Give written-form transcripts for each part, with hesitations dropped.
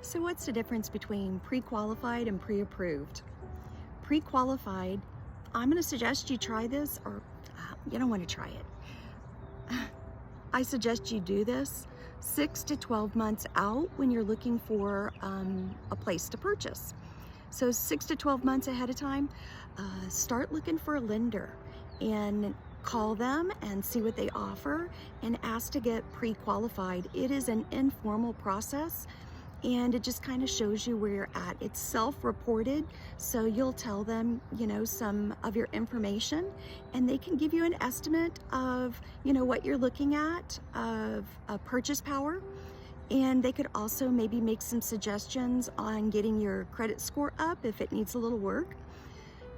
So what's the difference between pre-qualified and pre-approved? Pre-qualified, I'm going to suggest you try this, or you don't want to try it. I suggest you do this 6 to 12 months out when you're looking for a place to purchase. So 6 to 12 months ahead of time, start looking for a lender and call them and see what they offer and ask to get pre-qualified. It is an informal process, and it just kind of shows you where you're at. It's self-reported, so you'll tell them, some of your information, and they can give you an estimate of, what you're looking at, of purchase power. And they could also maybe make some suggestions on getting your credit score up if it needs a little work.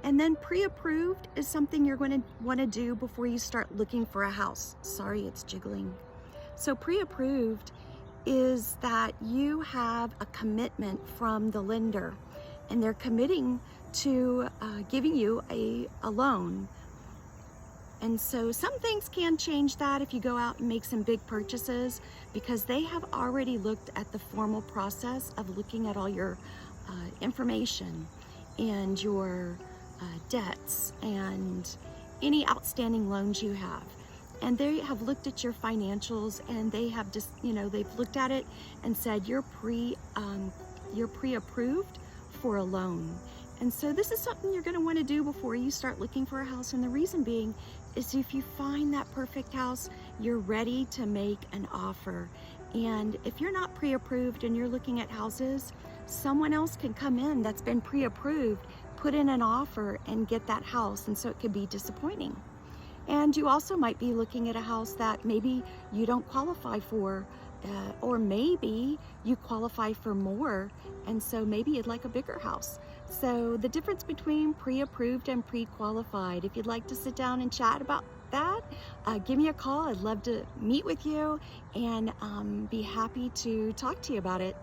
And then pre-approved is something you're going to want to do before you start looking for a house. Sorry, it's jiggling. So pre-approved is that you have a commitment from the lender, and they're committing to giving you a loan. And so some things can change that if you go out and make some big purchases, because they have already looked at the formal process of looking at all your information and your debts and any outstanding loans you have. And they have looked at your financials, and they have just, they've looked at it and said you're pre-approved for a loan. And so this is something you're going to want to do before you start looking for a house. And the reason being is if you find that perfect house, you're ready to make an offer. And if you're not pre-approved and you're looking at houses, someone else can come in that's been pre-approved, put in an offer, and get that house. And so it could be disappointing. And you also might be looking at a house that maybe you don't qualify for, or maybe you qualify for more, and so maybe you'd like a bigger house. So the difference between pre-approved and pre-qualified, if you'd like to sit down and chat about that, give me a call. I'd love to meet with you and be happy to talk to you about it.